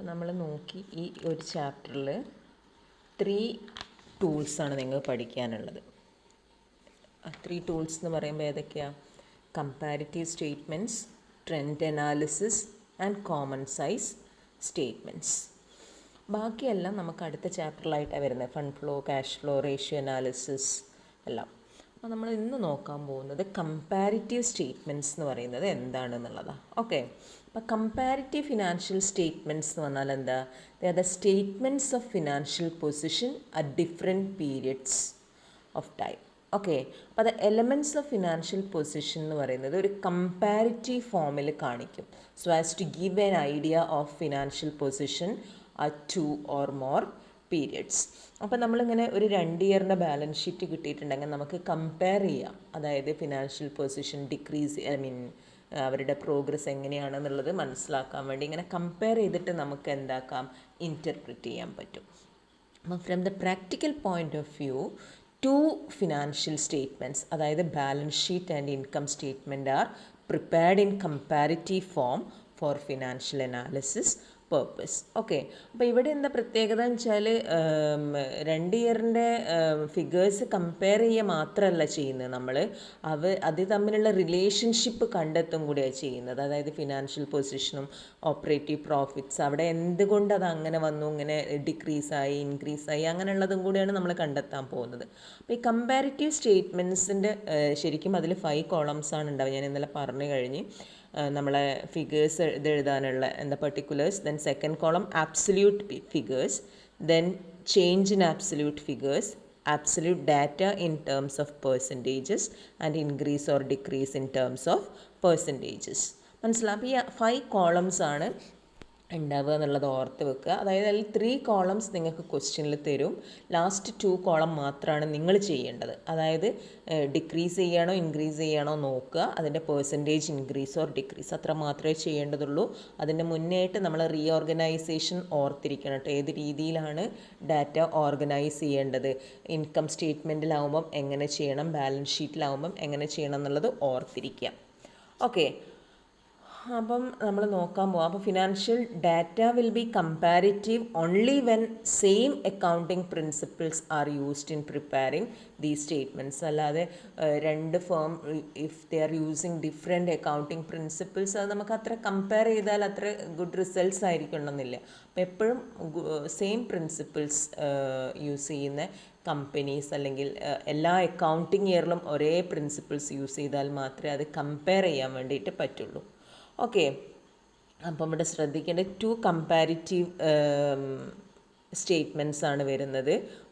നമ്മൾ നോക്കി ഈ ഒരു ചാപ്റ്ററിൽ 3 ടൂൾസാണ് നിങ്ങൾ പഠിക്കാനുള്ളത്. 3 ടൂൾസ് എന്ന് പറയുമ്പോൾ ഏതൊക്കെയാണ്? Comparative statements, trend analysis and common size statements. ബാക്കിയെല്ലാം നമുക്ക് അടുത്ത ചാപ്റ്ററിലായിട്ടാണ് വരുന്നത്. Fund flow, cash flow, ratio analysis എല്ലാം. അപ്പോൾ നമ്മൾ ഇന്ന് നോക്കാൻ പോകുന്നത് കമ്പാരിറ്റീവ് സ്റ്റേറ്റ്മെൻറ്റ്സ് എന്ന് പറയുന്നത് എന്താണെന്നുള്ളതാണ്. ഓക്കെ, അപ്പോൾ കമ്പാരിറ്റീവ് ഫിനാൻഷ്യൽ സ്റ്റേറ്റ്മെൻറ്റ്സ് എന്ന് പറഞ്ഞാൽ എന്താ? They are the statements of financial position at different periods of time. Okay, അപ്പോൾ അത് എലമെൻറ്റ്സ് ഓഫ് ഫിനാൻഷ്യൽ പൊസിഷൻ എന്ന് പറയുന്നത് ഒരു കമ്പാരിറ്റീവ് ഫോമിൽ കാണിക്കും. So as to give an idea of financial position at 2 or more periods. അപ്പോൾ നമ്മളിങ്ങനെ ഒരു 2 ഇയറിൻ്റെ ബാലൻസ് ഷീറ്റ് കിട്ടിയിട്ടുണ്ടെങ്കിൽ നമുക്ക് കമ്പയർ ചെയ്യാം. അതായത് ഫിനാൻഷ്യൽ പൊസിഷൻ ഡിക്രീസ്, അവരുടെ പ്രോഗ്രസ് എങ്ങനെയാണെന്നുള്ളത് മനസ്സിലാക്കാൻ വേണ്ടി ഇങ്ങനെ കമ്പയർ ചെയ്തിട്ട് നമുക്ക് എന്താക്കാം, ഇൻറ്റർപ്രിറ്റ് ചെയ്യാൻ പറ്റും. അപ്പോൾ from the practical point of view, 2 financial statements, അതായത് balance sheet and income statement are prepared in comparative form for financial analysis purpose. Okay, അപ്പോൾ ഇവിടെ എന്താ പ്രത്യേകത എന്ന് വെച്ചാൽ 2 ഇയറിൻ്റെ ഫിഗേഴ്സ് കമ്പയർ ചെയ്യുക മാത്രമല്ല ചെയ്യുന്നത്, നമ്മൾ അത് തമ്മിലുള്ള റിലേഷൻഷിപ്പ് കണ്ടെത്തും കൂടിയാണ് ചെയ്യുന്നത്. അതായത് ഫിനാൻഷ്യൽ പൊസിഷനും ഓപ്പറേറ്റീവ് പ്രോഫിറ്റ്സ്, അവിടെ എന്തുകൊണ്ട് അത് അങ്ങനെ വന്നു, ഇങ്ങനെ ഡിക്രീസായി ഇൻക്രീസായി, അങ്ങനെയുള്ളതും കൂടിയാണ് നമ്മൾ കണ്ടെത്താൻ പോകുന്നത്. അപ്പോൾ ഈ കമ്പാരിറ്റീവ് സ്റ്റേറ്റ്മെൻറ്റ്സിൻ്റെ ശരിക്കും അതിൽ 5 കോളംസാണ് ഉണ്ടാവുക. ഞാൻ ഇന്നലെ പറഞ്ഞു കഴിഞ്ഞ് നമ്മളെ ഫിഗേഴ്സ് എഴുതാനുള്ള എന്താ particulars, then second column absolute figures, then change in absolute figures, absolute data in terms of percentages and increase or decrease in terms of percentages. മനസ്സിലാവും. ഈ 5 കോളംസ് ആണ് ഉണ്ടാവുക എന്നുള്ളത് ഓർത്ത് വെക്കുക. അതായത് അതിൽ 3 കോളംസ് നിങ്ങൾക്ക് ക്വസ്റ്റ്യനിൽ തരും, ലാസ്റ്റ് 2 കോളം മാത്രമാണ് നിങ്ങൾ ചെയ്യേണ്ടത്. അതായത് ഡിക്രീസ് ചെയ്യണോ ഇൻക്രീസ് ചെയ്യണോ നോക്കുക, അതിൻ്റെ പെർസെൻറ്റേജ് ഇൻക്രീസ് ഓർ ഡിക്രീസ്, അത്ര മാത്രമേ ചെയ്യേണ്ടതുള്ളൂ. അതിൻ്റെ മുന്നേയായിട്ട് നമ്മൾ റീഓർഗനൈസേഷൻ ഓർത്തിരിക്കണം. ഏത് രീതിയിലാണ് ഡാറ്റ ഓർഗനൈസ് ചെയ്യേണ്ടത്, ഇൻകം സ്റ്റേറ്റ്മെൻറ്റിലാവുമ്പം എങ്ങനെ ചെയ്യണം, ബാലൻസ് ഷീറ്റിലാവുമ്പം എങ്ങനെ ചെയ്യണം എന്നുള്ളത് ഓർത്തിരിക്കുക. ഓക്കെ, അപ്പം നമ്മൾ നോക്കാൻ പോകാം. അപ്പോൾ financial data will be comparative only when same accounting principles are used in preparing these statements. അല്ലാതെ 2 firm if they are using different accounting principles, അത് നമുക്ക് അത്ര കമ്പയർ ചെയ്താൽ അത്ര ഗുഡ് റിസൾട്ട്സ് ആയിരിക്കണമെന്നില്ല. അപ്പോൾ എപ്പോഴും സെയിം പ്രിൻസിപ്പിൾസ് യൂസ് ചെയ്യുന്ന കമ്പനീസ് അല്ലെങ്കിൽ എല്ലാ അക്കൗണ്ടിങ് ഇയറിലും ഒരേ പ്രിൻസിപ്പിൾസ് യൂസ് ചെയ്താൽ മാത്രമേ അത് കമ്പയർ ചെയ്യാൻ വേണ്ടിയിട്ട് പറ്റുള്ളൂ. ഓക്കെ, അപ്പം ഇവിടെ ശ്രദ്ധിക്കേണ്ട 2 കമ്പാരിറ്റീവ് സ്റ്റേറ്റ്മെൻറ്റ്സ് ആണ് വരുന്നത്.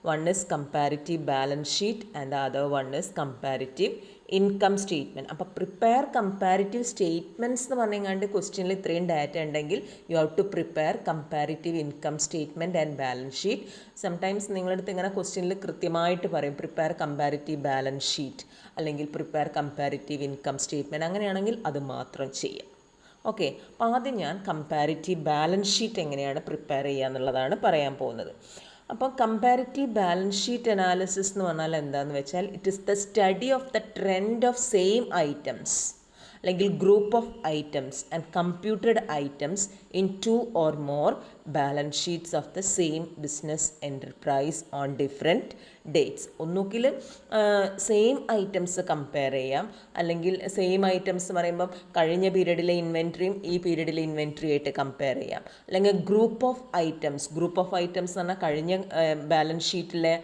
One is comparative balance sheet and other one is comparative income statement. അപ്പോൾ പ്രിപ്പയർ കമ്പാരിറ്റീവ് സ്റ്റേറ്റ്മെൻറ്റ്സ് എന്ന് പറഞ്ഞാണ്ട് ക്വസ്റ്റ്യനിൽ ഇത്രയും ഡാറ്റ ഉണ്ടെങ്കിൽ you have to prepare comparative income statement and balance sheet. Sometimes നിങ്ങളടുത്ത് ഇങ്ങനെ ക്വസ്റ്റ്യനിൽ കൃത്യമായിട്ട് പറയും പ്രിപ്പയർ കമ്പാരിറ്റീവ് ബാലൻസ് ഷീറ്റ് അല്ലെങ്കിൽ പ്രിപ്പയർ കമ്പാരിറ്റീവ് ഇൻകം സ്റ്റേറ്റ്മെൻറ്റ്, അങ്ങനെയാണെങ്കിൽ അത് മാത്രം ചെയ്യാം. ഓക്കെ, അപ്പോൾ ആദ്യം ഞാൻ കമ്പാരിറ്റീവ് ബാലൻസ് ഷീറ്റ് എങ്ങനെയാണ് പ്രിപ്പയർ ചെയ്യുക എന്നുള്ളതാണ് പറയാൻ പോകുന്നത്. അപ്പോൾ കമ്പാരിറ്റീവ് ബാലൻസ് ഷീറ്റ് അനാലിസിസ് എന്ന് പറഞ്ഞാൽ എന്താണെന്ന് വെച്ചാൽ, it is the study of the trend of same items അല്ലെങ്കിൽ group of items and computed items in 2 or more balance sheets of the same business enterprise on different dates. ഒന്നുകിൽ same items compare ചെയ്യാം, അല്ലെങ്കിൽ same items പറയുമ്പം കഴിഞ്ഞ പീരീഡിലെ ഇൻവെൻട്രിയും ഈ പീരീഡിലെ inventory ആയിട്ട് compare ചെയ്യാം. അല്ലെങ്കിൽ ഗ്രൂപ്പ് ഓഫ് ഐറ്റംസ് എന്ന് പറഞ്ഞാൽ കഴിഞ്ഞ ബാലൻസ് ഷീറ്റിലെ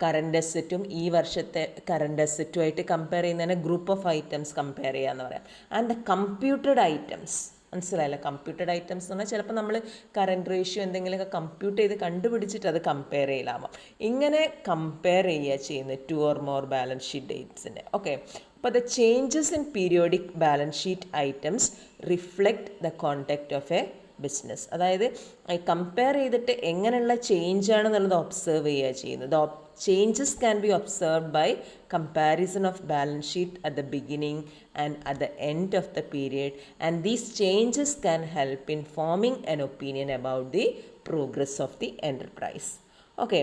കറണ്ട് അസറ്റും ഈ വർഷത്തെ കറണ്ട് അസറ്റുമായിട്ട് കമ്പയർ ചെയ്യുന്നതിനെ ഗ്രൂപ്പ് ഓഫ് ഐറ്റംസ് കമ്പയർ ചെയ്യാമെന്ന് പറയാം. ആൻഡ് ദ കമ്പ്യൂട്ടഡ് ഐറ്റംസ്, മനസ്സിലായില്ല? കമ്പ്യൂട്ടഡ് ഐറ്റംസ് എന്ന് പറഞ്ഞാൽ ചിലപ്പോൾ നമ്മൾ കറണ്ട് റേഷ്യോ എന്തെങ്കിലുമൊക്കെ കമ്പ്യൂട്ട് ചെയ്ത് കണ്ടുപിടിച്ചിട്ട് അത് കമ്പയർ ചെയ്യലാവാം. ഇങ്ങനെ കമ്പയർ ചെയ്യുക ചെയ്യുന്നത് 2 or more ബാലൻസ് ഷീറ്റ് ഡേറ്റ്സിൻ്റെ. ഓക്കെ, അപ്പോൾ the changes in periodic balance sheet items reflect the conduct of a business. അതായത് കമ്പയർ ചെയ്തിട്ട് എങ്ങനെയുള്ള ചേഞ്ചാണെന്നുള്ളത് ഒബ്സർവ് ചെയ്യുക ചെയ്യുന്നത്. Changes can be observed by comparison of balance sheet at the beginning and at the end of the period, and these changes can help in forming an opinion about the progress of the enterprise. Okay,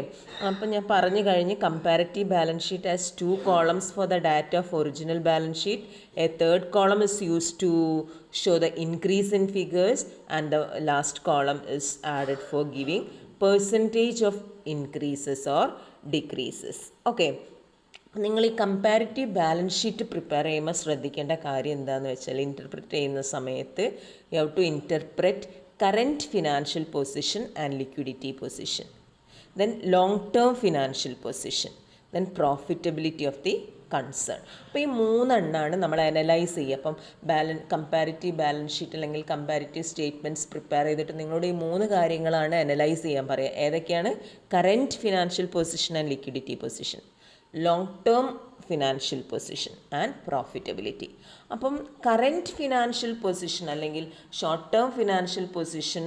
അപ്പം ഞാൻ പറഞ്ഞു കഴിഞ്ഞ് comparative balance sheet as 2 columns for the data of original balance sheet. A third column is use to show the increase in figures and the last column is added for giving percentage of increases or decreases. Okay, നിങ്ങൾ ഈ comparative balance sheet prepare ചെയ്യുമ്പോൾ ശ്രദ്ധിക്കേണ്ട കാര്യം എന്താണെന്ന് വെച്ചാൽ, interpret ചെയ്യുന്ന സമയത്ത് you have to interpret current financial position and liquidity position, then long term financial position, then profitability of the concern. അപ്പോൾ ഈ മൂന്നെണ്ണമാണ് നമ്മൾ അനലൈസ് ചെയ്യുക. അപ്പം കമ്പാരിറ്റീവ് ബാലൻസ് ഷീറ്റ് അല്ലെങ്കിൽ കമ്പാരിറ്റീവ് സ്റ്റേറ്റ്മെൻറ്റ്സ് പ്രിപ്പയർ ചെയ്തിട്ട് നിങ്ങളോട് ഈ 3 കാര്യങ്ങളാണ് അനലൈസ് ചെയ്യാൻ പറയുക. ഏതൊക്കെയാണ്? Current financial position and liquidity position, long term financial position and profitability. അപ്പം കറൻറ്റ് ഫിനാൻഷ്യൽ പൊസിഷൻ അല്ലെങ്കിൽ short term financial position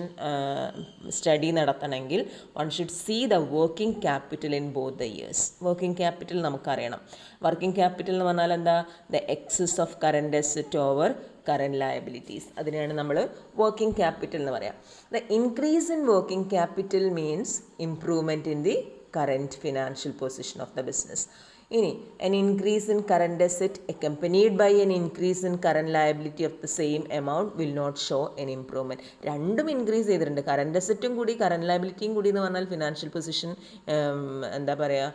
study നടത്തണമെങ്കിൽ one should see the working capital in both the years. Working capital നമുക്കറിയണം. Working capital എന്ന് പറഞ്ഞാൽ എന്താ? The excess of current asset over current liabilities. അതിനെയാണ് നമ്മൾ working capital എന്ന് പറയാം. The increase in working capital means improvement in the current financial position of the business. ഇനി an increase in current asset accompanied by an increase in current liability of the same amount will not show an improvement. രണ്ടും increase ചെയ്തിട്ടുണ്ട്. Current അസറ്റും കൂടി current ലയബിലിറ്റിയും കൂടി എന്ന് പറഞ്ഞാൽ financial position എന്താ പറയുക,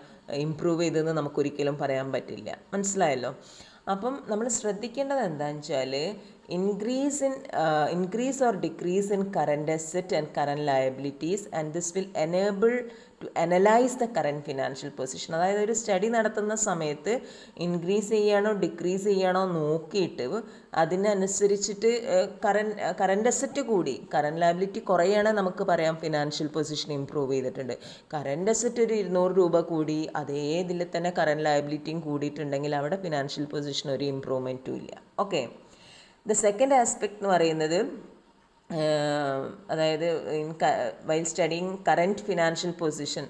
improve ചെയ്തെന്ന് നമുക്കൊരിക്കലും പറയാൻ പറ്റില്ല. മനസ്സിലായല്ലോ? അപ്പം നമ്മൾ ശ്രദ്ധിക്കേണ്ടത് എന്താണെന്ന് വെച്ചാൽ, increase or decrease in current asset and current liabilities, and this will enable to analyze the current financial position. അതായത് ഒരു സ്റ്റഡി നടത്തുന്ന സമയത്ത് ഇൻക്രീസ് ചെയ്യണോ ഡിക്രീസ് ചെയ്യണോ നോക്കിയിട്ട് അതിനനുസരിച്ചിട്ട് കറൻറ്റ് അസറ്റ് കൂടി കറൻറ്റ് ലയബിലിറ്റി കുറയുകയാണെങ്കിൽ നമുക്ക് പറയാം ഫിനാൻഷ്യൽ പൊസിഷൻ ഇമ്പ്രൂവ് ചെയ്തിട്ടുണ്ട്. കറൻറ്റ് അസറ്റ് ഒരു 200 രൂപ കൂടി അതേ ഇതിൽ തന്നെ കറൻറ്റ് ലയബിലിറ്റിയും കൂടിയിട്ടുണ്ടെങ്കിൽ അവിടെ ഫിനാൻഷ്യൽ പൊസിഷൻ ഒരു ഇമ്പ്രൂവ്മെൻറ്റും ഇല്ല. ഓക്കെ, ദ സെക്കൻഡ് ആസ്പെക്ട് എന്ന് പറയുന്നത്, അതായത് while studying current financial position,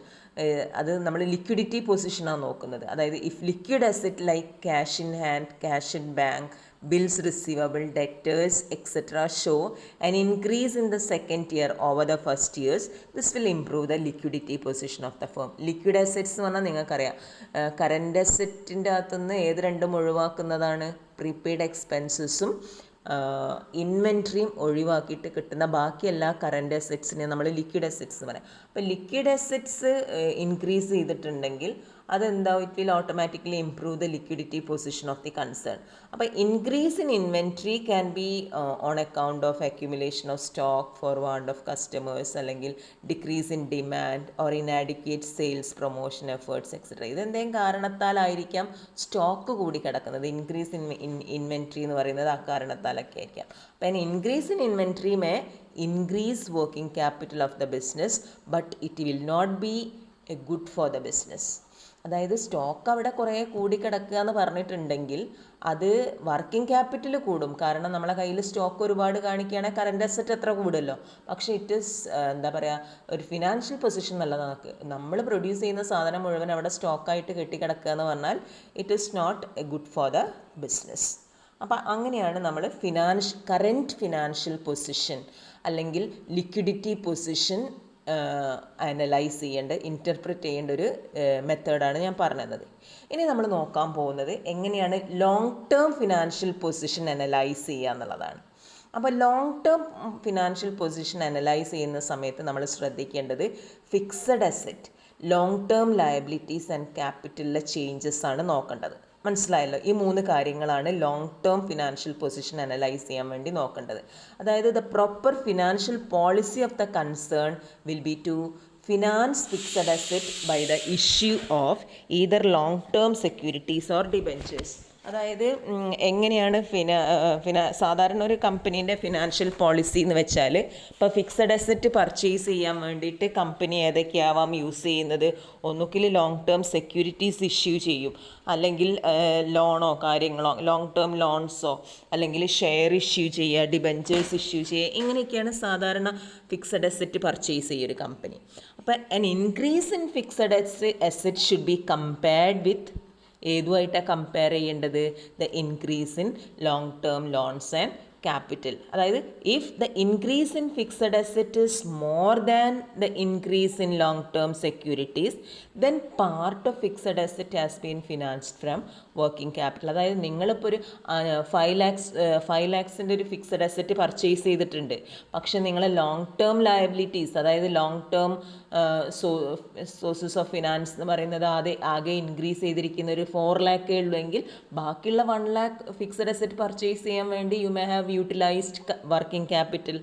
അത് നമ്മൾ ലിക്വിഡിറ്റി പൊസിഷനാണ് നോക്കുന്നത്. അതായത് if liquid asset like cash in hand, cash in bank, bills receivable, debtors, etc. show an increase in the second year over the first years, this will improve the liquidity position of the firm. Liquid assets എന്ന് പറഞ്ഞാൽ നിങ്ങൾക്കറിയാം, current അസറ്റിൻ്റെ അകത്തുനിന്ന് ഏത് രണ്ടും ഒഴിവാക്കുന്നതാണ്? Prepaid എക്സ്പെൻസസും ഇൻവെൻട്രിയും ഒഴിവാക്കിയിട്ട് കിട്ടുന്ന ബാക്കി എല്ലാ കറൻറ്റ് അസറ്റ്സിനെയും നമ്മൾ ലിക്വിഡ് അസറ്റ്സ് എന്ന് പറയാം. അപ്പോൾ ലിക്വിഡ് അസറ്റ്സ് ഇൻക്രീസ് ചെയ്തിട്ടുണ്ടെങ്കിൽ അതെന്താ? It will automatically improve the liquidity position of the concern. അപ്പോൾ increase in inventory can be on account of accumulation of stock for want of customers, അല്ലെങ്കിൽ decrease in demand or inadequate sales promotion efforts etcetera. ഇതെന്തെങ്കിലും കാരണത്താലായിരിക്കാം stock കൂടി കിടക്കുന്നത്. Increase in inventory എന്ന് പറയുന്നത് ആ കാരണത്താലൊക്കെ ആയിരിക്കാം. അപ്പോൾ increase in inventory may increase working capital of the business, but it will not be a good for the business. അതായത് സ്റ്റോക്ക് അവിടെ കുറേ കൂടിക്കിടക്കുക എന്ന് പറഞ്ഞിട്ടുണ്ടെങ്കിൽ അത് വർക്കിംഗ് ക്യാപിറ്റൽ കൂടും. കാരണം നമ്മളെ കയ്യിൽ സ്റ്റോക്ക് ഒരുപാട് കാണിക്കുകയാണെങ്കിൽ കറൻറ്റ് അസറ്റ് എത്ര കൂടുമല്ലോ. പക്ഷേ ഇറ്റ് ഈസ് എന്താ പറയുക, ഒരു ഫിനാൻഷ്യൽ പൊസിഷൻ നല്ലതാണ്. നമ്മൾ പ്രൊഡ്യൂസ് ചെയ്യുന്ന സാധനം മുഴുവൻ അവിടെ സ്റ്റോക്കായിട്ട് കെട്ടിക്കിടക്കുക എന്ന് പറഞ്ഞാൽ it is not a good for the business. അപ്പം അങ്ങനെയാണ് നമ്മൾ കറൻറ്റ് ഫിനാൻഷ്യൽ പൊസിഷൻ അല്ലെങ്കിൽ ലിക്വിഡിറ്റി പൊസിഷൻ അനലൈസ് ചെയ്യേണ്ട, ഇൻ്റർപ്രറ്റ് ചെയ്യേണ്ട ഒരു മെത്തേഡാണ് ഞാൻ പറഞ്ഞത്. ഇനി നമ്മൾ നോക്കാൻ പോകുന്നത് എങ്ങനെയാണ് long term financial position analyse ചെയ്യുക എന്നുള്ളതാണ്. അപ്പോൾ long term financial position analyse ചെയ്യുന്ന സമയത്ത് നമ്മൾ ശ്രദ്ധിക്കേണ്ടത് fixed asset, long term liabilities and ക്യാപിറ്റലിലെ ചേഞ്ചസ് ആണ് നോക്കേണ്ടത്. മനസ്സിലായല്ലോ? ഈ 3 കാര്യങ്ങളാണ് long term financial position analyse ചെയ്യാൻ വേണ്ടി നോക്കേണ്ടത്. അതായത് the proper financial policy of the concern will be to finance fixed asset by the issue of either long term securities or debentures. അതായത് എങ്ങനെയാണ് സാധാരണ ഒരു കമ്പനീൻ്റെ ഫിനാൻഷ്യൽ പോളിസി എന്ന് വെച്ചാൽ, ഇപ്പോൾ ഫിക്സഡ് അസറ്റ് പർച്ചേസ് ചെയ്യാൻ വേണ്ടിയിട്ട് കമ്പനി ഏതൊക്കെയാവാം യൂസ് ചെയ്യുന്നത്? ഒന്നുകിൽ ലോങ് ടേം സെക്യൂരിറ്റീസ് ഇഷ്യൂ ചെയ്യും, അല്ലെങ്കിൽ ലോണോ കാര്യങ്ങളോ ലോങ് ടേം ലോൺസോ, അല്ലെങ്കിൽ ഷെയർ ഇഷ്യൂ ചെയ്യുക, ഡിബെഞ്ചേഴ്സ് ഇഷ്യൂ ചെയ്യുക. ഇങ്ങനെയൊക്കെയാണ് സാധാരണ ഫിക്സഡ് അസറ്റ് പർച്ചേസ് ചെയ്യുക ഒരു കമ്പനി. അപ്പോൾ an increase in fixed asset should be compared with ഏതുമായിട്ടാണ് കമ്പയർ ചെയ്യേണ്ടത്? The increase in long term loans and capital. അതായത് if the increase in fixed asset is more than the increase in long term securities then part of fixed asset has been financed from working capital. അതായത് നിങ്ങളിപ്പോൾ ഒരു 5 ലാക്സിൻ്റെ ഒരു fixed asset purchase ചെയ്തിട്ടുണ്ട്. പക്ഷെ നിങ്ങൾ long term liabilities, അതായത് long term sources of finance എന്ന് പറയുന്നത് ആകെ ഇൻക്രീസ് ചെയ്തിരിക്കുന്ന ഒരു 4 lakh ഉള്ളൂ എങ്കിൽ ബാക്കിയുള്ള 1 lakh ഫിക്സഡ് അസറ്റ് പർച്ചേസ് ചെയ്യാൻ വേണ്ടി you may have utilised working capital.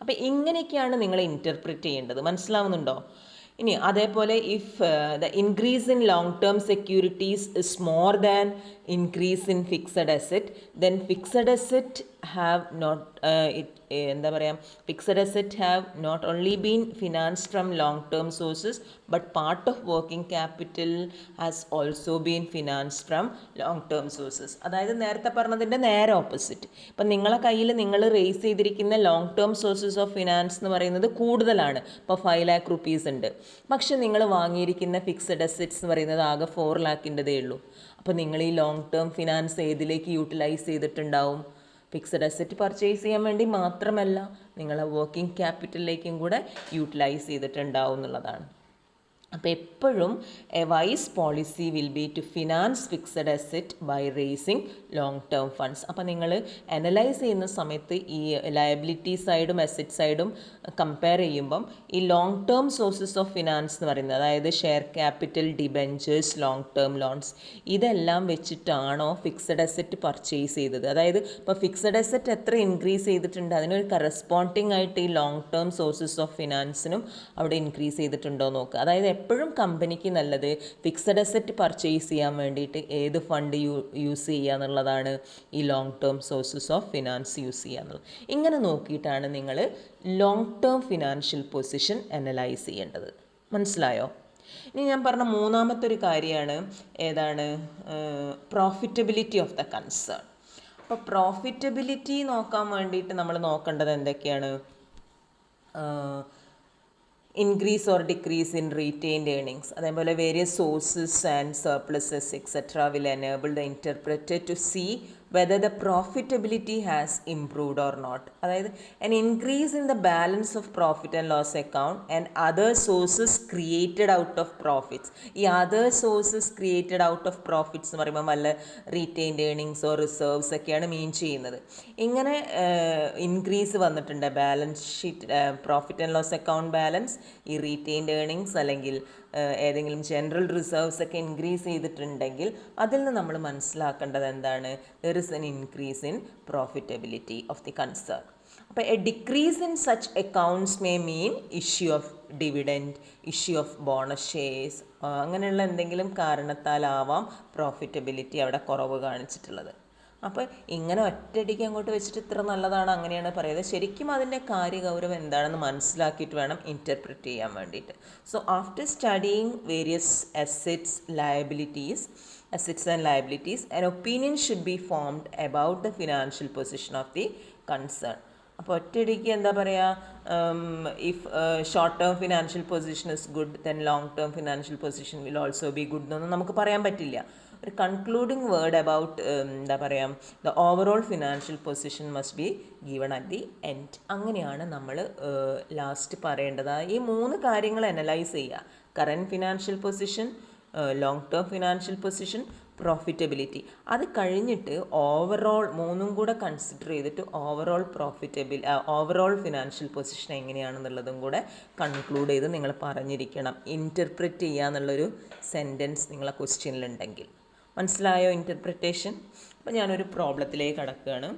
അപ്പോൾ ഇങ്ങനെയൊക്കെയാണ് നിങ്ങൾ ഇൻറ്റർപ്രിറ്റ് ചെയ്യേണ്ടത്. മനസ്സിലാവുന്നുണ്ടോ? ഇനി അതേപോലെ if the increase in long term securities is more than increase in fixed asset then fixed asset have not എന്താ പറയുക, fixed asset have not only been financed from long term sources but part of working capital has also been financed from long term sources. അതായത് നേരത്തെ പറഞ്ഞതിൻ്റെ നേരെ opposite. ഇപ്പം നിങ്ങളെ കയ്യിൽ നിങ്ങൾ റേസ് ചെയ്തിരിക്കുന്ന long term sources of finance എന്ന് പറയുന്നത് കൂടുതലാണ്. ഇപ്പോൾ 5 lakh rupees ഉണ്ട്. പക്ഷെ നിങ്ങൾ വാങ്ങിയിരിക്കുന്ന ഫിക്സഡ് അസറ്റ്സ് എന്ന് പറയുന്നത് ആകെ 4 lakhൻ്റെതേ ഉള്ളൂ. അപ്പോൾ നിങ്ങൾ ഈ ലോങ് ടേം ഫിനാൻസ് ഏതിലേക്ക് യൂട്ടിലൈസ് ചെയ്തിട്ടുണ്ടാവും? ഫിക്സഡ് അസറ്റ് പർച്ചേസ് ചെയ്യാൻ വേണ്ടി മാത്രമല്ല, നിങ്ങളെ വർക്കിംഗ് ക്യാപിറ്റലിലേക്കും കൂടെ യൂട്ടിലൈസ് ചെയ്തിട്ടുണ്ടാവും എന്നുള്ളതാണ്. അപ്പോൾ എപ്പോഴും a wise policy will be to finance fixed asset by raising long term funds. അപ്പോൾ നിങ്ങൾ അനലൈസ് ചെയ്യുന്ന സമയത്ത് ഈ ലയബിലിറ്റി സൈഡും അസറ്റ് സൈഡും കമ്പയർ ചെയ്യുമ്പം ഈ long term sources of finance എന്ന് പറയുന്നത്, അതായത് share capital, debentures, long term loans, ഇതെല്ലാം വെച്ചിട്ടാണോ ഫിക്സഡ് അസറ്റ് പർച്ചേസ് ചെയ്തത്? അതായത് ഇപ്പോൾ ഫിക്സഡ് അസറ്റ് എത്ര ഇൻക്രീസ് ചെയ്തിട്ടുണ്ട്, അതിനൊരു കറസ്പോണ്ടിങ് ആയിട്ട് ഈ ലോങ് ടേം സോഴ്സസ് ഓഫ് ഫിനാൻസിനും അവിടെ ഇൻക്രീസ് ചെയ്തിട്ടുണ്ടോ നോക്കുക. അതായത് എപ്പോഴും കമ്പനിക്ക് നല്ലത് ഫിക്സഡ് അസറ്റ് പർച്ചേസ് ചെയ്യാൻ വേണ്ടിയിട്ട് ഏത് ഫണ്ട് യൂസ് ചെയ്യുക എന്നുള്ളതാണ്, ഈ long term sources of finance use ചെയ്യുക എന്നുള്ളത്. ഇങ്ങനെ നോക്കിയിട്ടാണ് നിങ്ങൾ long term financial position analyse ചെയ്യേണ്ടത്. മനസ്സിലായോ? ഇനി ഞാൻ പറഞ്ഞ മൂന്നാമത്തെ ഒരു കാര്യമാണ് ഏതാണ്? Profitability of the concern. അപ്പോൾ പ്രോഫിറ്റബിലിറ്റി നോക്കാൻ വേണ്ടിയിട്ട് നമ്മൾ നോക്കേണ്ടത് എന്തൊക്കെയാണ്? Increase or decrease in retained earnings, അതേപോലെ various sources and surpluses etcetera will enable the interpreter to see whether the profitability has improved or not. അതായത് an increase in the balance of profit and loss account and other sources created out of profits. ഈ other sources created out of profits എന്ന് പറയുമ്പോൾ വല്ല retained earnings or reserves ഒക്കെയാണ് മീൻ ചെയ്യുന്നത്. ഇങ്ങനെ increase വന്നിട്ടുണ്ട് balance sheet, profit and loss account balance, ഈ retained earnings അല്ലെങ്കിൽ ഏതെങ്കിലും ജനറൽ റിസർവ്സ് ഒക്കെ ഇൻക്രീസ് ചെയ്തിട്ടുണ്ടെങ്കിൽ അതിൽ നിന്ന് നമ്മൾ മനസ്സിലാക്കേണ്ടത് എന്താണ്? There is an increase in profitability of the concern. അപ്പോൾ a decrease in such accounts may mean issue of dividend, issue of bonus shares, അങ്ങനെയുള്ള എന്തെങ്കിലും കാരണത്താലാവാം പ്രോഫിറ്റബിലിറ്റി അവിടെ കുറവ് കാണിച്ചിട്ടുള്ളത്. അപ്പോൾ ഇങ്ങനെ ഒറ്റയടിക്ക് അങ്ങോട്ട് വെച്ചിട്ട് ഇത്ര നല്ലതാണ് അങ്ങനെയാണ് പറയുന്നത്. ശരിക്കും അതിൻ്റെ കാര്യഗൗരവം എന്താണെന്ന് മനസ്സിലാക്കിയിട്ട് വേണം ഇൻറ്റർപ്രിറ്റ് ചെയ്യാൻ വേണ്ടിയിട്ട്. So after studying various assets and liabilities an opinion should be formed about the financial position of the concern. അപ്പോൾ ഒറ്റയടിക്ക് എന്താ പറയുക, if short term financial position is good then long term financial position will also be good എന്നൊന്നും നമുക്ക് പറയാൻ പറ്റില്ല. ഒരു concluding word about എന്താ പറയുക, the overall financial position must be given at the end. അങ്ങനെയാണ് നമ്മൾ ലാസ്റ്റ് പറയേണ്ടത്. ഈ 3 കാര്യങ്ങൾ അനലൈസ് ചെയ്യുക: current financial position, long term financial position, profitability. അത് കഴിഞ്ഞിട്ട് ഓവറോൾ 3ഉം കൂടെ കൺസിഡർ ചെയ്തിട്ട് ഓവറോൾ ഫിനാൻഷ്യൽ പൊസിഷൻ എങ്ങനെയാണെന്നുള്ളതും കൂടെ കൺക്ലൂഡ് ചെയ്ത് നിങ്ങൾ പറഞ്ഞിരിക്കണം. ഇൻറ്റർപ്രറ്റ് ചെയ്യുക എന്നുള്ളൊരു സെൻറ്റൻസ് നിങ്ങളെ ക്വസ്റ്റ്യനിലുണ്ടെങ്കിൽ. മനസ്സിലായോ ഇൻറ്റർപ്രിറ്റേഷൻ? അപ്പോൾ ഞാനൊരു പ്രോബ്ലത്തിലേക്ക് കടക്കുകയാണ്.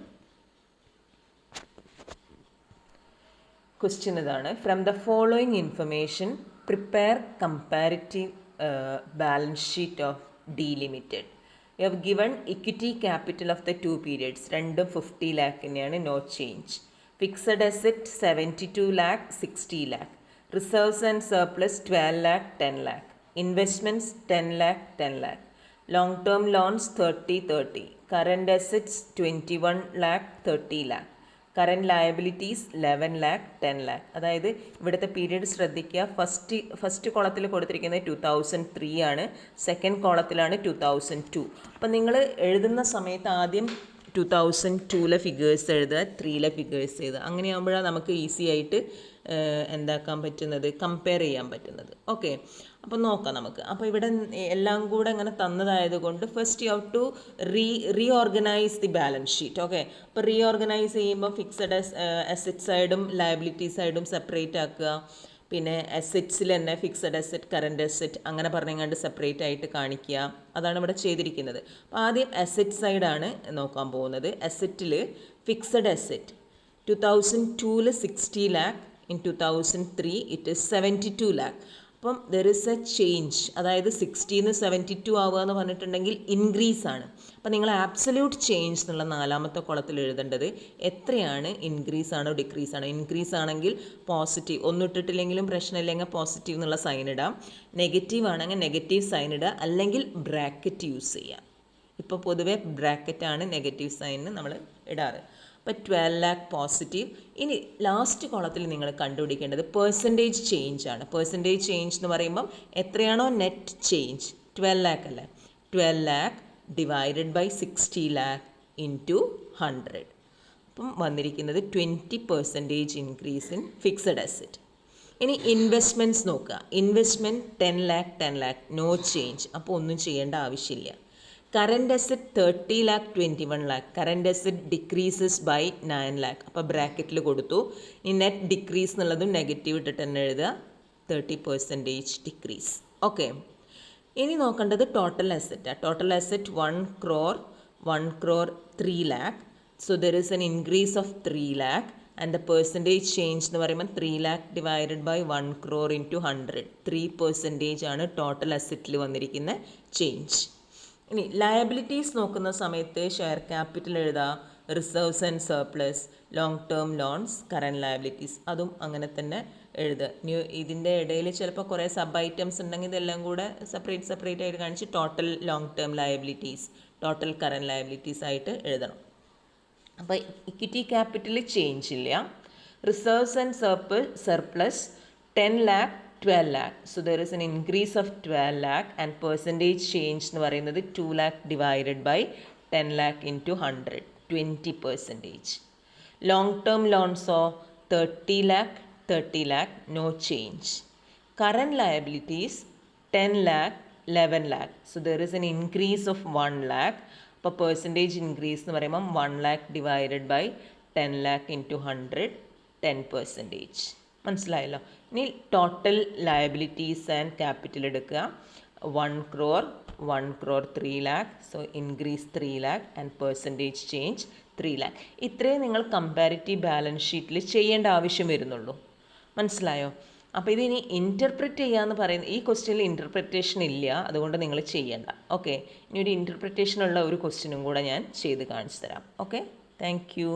ക്വസ്റ്റ്യൻ ഇതാണ്: from the following information prepare comparative balance sheet of D Limited. You have given equity capital of the 2 periods. രണ്ടും 50 lakh തന്നെയാണ്, no change. Fixed asset 72 lakh, 60 lakh. Reserves and surplus 12 lakh, 10 lakh. Investments 10 lakh, 10 lakh. Long term loans 30. Current assets 21 lakh, 30 lakh. Current liabilities 11 lakh, 10 lakh. അതായത് ഇവിടുത്തെ period ശ്രദ്ധിക്കുക. First കോളത്തിൽ കൊടുത്തിരിക്കുന്നത് 2003 ആണ്, second കോളത്തിലാണ് 2002. അപ്പം നിങ്ങൾ എഴുതുന്ന സമയത്ത് ആദ്യം 2002 ഫിഗേഴ്സ് എഴുതുക, 3 ഫിഗേഴ്സ് എഴുതുക. അങ്ങനെയാകുമ്പോഴാണ് നമുക്ക് ഈസി ആയിട്ട് എന്താക്കാൻ പറ്റുന്നത്, കമ്പയർ ചെയ്യാൻ പറ്റുന്നത്. ഓക്കെ, അപ്പോൾ നോക്കാം നമുക്ക്. അപ്പോൾ ഇവിടെ എല്ലാം കൂടെ അങ്ങനെ തന്നതായതുകൊണ്ട് first you have to reorganise the balance sheet. Okay, അപ്പോൾ റീഓർഗനൈസ് ചെയ്യുമ്പോൾ ഫിക്സഡ് അസറ്റ് സൈഡും ലയബിലിറ്റി സൈഡും സെപ്പറേറ്റ് ആക്കുക. പിന്നെ അസറ്റ്സിൽ തന്നെ ഫിക്സഡ് അസറ്റ്, കറൻറ്റ് അസറ്റ് അങ്ങനെ പറഞ്ഞുകൊണ്ട് സെപ്പറേറ്റ് ആയിട്ട് കാണിക്കുക. അതാണ് ഇവിടെ ചെയ്തിരിക്കുന്നത്. അപ്പോൾ ആദ്യം അസറ്റ് സൈഡാണ് നോക്കാൻ പോകുന്നത്. അസറ്റിൽ fixed asset 2002 60 lakh, in 2003 it is 72 lakh. അപ്പം ദർ ഇസ് എ ചേഞ്ച്, അതായത് 60 72 ആവുക എന്ന് പറഞ്ഞിട്ടുണ്ടെങ്കിൽ ഇൻക്രീസ് ആണ്. അപ്പം നിങ്ങൾ ആബ്സല്യൂട്ട് ചേഞ്ച് എന്നുള്ള 4ാമത്തെ കോളത്തിൽ എഴുതേണ്ടത് എത്രയാണ്, ഇൻക്രീസ് ആണോ ഡിക്രീസ് ആണോ. ഇൻക്രീസ് ആണെങ്കിൽ പോസിറ്റീവ്, ഒന്നും ഇട്ടിട്ടില്ലെങ്കിലും പ്രശ്നമില്ലെങ്കിൽ പോസിറ്റീവ് എന്നുള്ള സൈൻ ഇടാം. നെഗറ്റീവ് ആണെങ്കിൽ നെഗറ്റീവ് സൈൻ ഇടുക, അല്ലെങ്കിൽ ബ്രാക്കറ്റ് യൂസ് ചെയ്യുക. ഇപ്പോൾ പൊതുവേ ബ്രാക്കറ്റാണ് നെഗറ്റീവ് സൈനിന് നമ്മൾ ഇടാറ്. അപ്പോൾ 12 lakh പോസിറ്റീവ്. ഇനി ലാസ്റ്റ് കോളത്തിൽ നിങ്ങൾ കണ്ടുപിടിക്കേണ്ടത് പെർസെൻറ്റേജ് ചേഞ്ച് ആണ്. പെർസെൻറ്റേജ് ചേഞ്ച് എന്ന് പറയുമ്പം എത്രയാണോ നെറ്റ് ചേഞ്ച്, 12 lakh അല്ലേ, 12 lakh divided by 60 lakh into 100. അപ്പം വന്നിരിക്കുന്നത് 20% ഇൻക്രീസ് ഇൻ ഫിക്സഡ് അസറ്റ്. ഇനി ഇൻവെസ്റ്റ്മെൻറ്റ്സ് നോക്കുക. ഇൻവെസ്റ്റ്മെൻറ്റ് 10 lakh നോ ചേഞ്ച്, അപ്പോൾ ഒന്നും ചെയ്യേണ്ട ആവശ്യമില്ല. Current asset 30 lakh 21 lakh. Current asset decreases by 9 lakh. അപ്പോൾ ബ്രാക്കറ്റിൽ കൊടുത്തു. ഈ നെറ്റ് ഡിക്രീസ് എന്നുള്ളതും നെഗറ്റീവ് ഇട്ടിട്ട് തന്നെ എഴുതുക, 30% ഡിക്രീസ്. ഓക്കെ, ഇനി നോക്കേണ്ടത് ടോട്ടൽ അസറ്റാണ്. Total asset 1 crore 3 lakh. So there is an increase of 3 lakh and the percentage change എന്ന് പറയുമ്പോൾ 3 lakh divided by 1 crore into 100. 3% ആണ് ടോട്ടൽ അസറ്റിൽ വന്നിരിക്കുന്ന ചേഞ്ച്. ഇനി ലയബിലിറ്റീസ് നോക്കുന്ന സമയത്ത് ഷെയർ ക്യാപിറ്റൽ എഴുതുക, reserves and surplus, long term loans, current liabilities, അതും അങ്ങനെ തന്നെ എഴുതുക. ഇനി ഇതിൻ്റെ ഇടയിൽ ചിലപ്പോൾ കുറേ സബ് ഐറ്റംസ് ഉണ്ടെങ്കിൽ ഇതെല്ലാം കൂടെ സെപ്പറേറ്റ് ആയിട്ട് കാണിച്ച് total long term liabilities, total current liabilities ആയിട്ട് എഴുതണം. അപ്പോൾ ഇക്വിറ്റി ക്യാപിറ്റൽ ചേഞ്ച് ഇല്ല. Reserves and surplus 10 lakh 12 lakh. So there is an increase of 12 lakh and percentage change എന്ന് പറയുന്നത് 2 lakh divided by 10 lakh into 100, 20%. Long term loans of 30 lakh, no change. Current liabilities 10 lakh, 11 lakh. So there is an increase of 1 lakh. അപ്പോൾ percentage increase എന്ന് പറയുമ്പം 1 lakh divided by 10 lakh into 100, 10%. മനസ്സിലായല്ലോ. ഇനി total liabilities and capital എടുക്കുക. 1 crore 3 lakh. So increase 3 lakh and percentage change 3 lakh. ഇത്രയും നിങ്ങൾ comparative balance ഷീറ്റിൽ ചെയ്യേണ്ട ആവശ്യം വരുന്നുള്ളൂ. മനസ്സിലായോ? അപ്പോൾ ഇതിനി ഇൻറ്റർപ്രറ്റ് ചെയ്യാമെന്ന് പറയുന്നത്, ഈ ക്വസ്റ്റ്യനിൽ ഇൻറ്റർപ്രിറ്റേഷൻ ഇല്ല, അതുകൊണ്ട് നിങ്ങൾ ചെയ്യേണ്ട. ഓക്കെ, ഇനി ഒരു ഇൻറ്റർപ്രിറ്റേഷനുള്ള ഒരു ക്വസ്റ്റ്യനും കൂടെ ഞാൻ ചെയ്ത് കാണിച്ചു തരാം. Okay, thank you.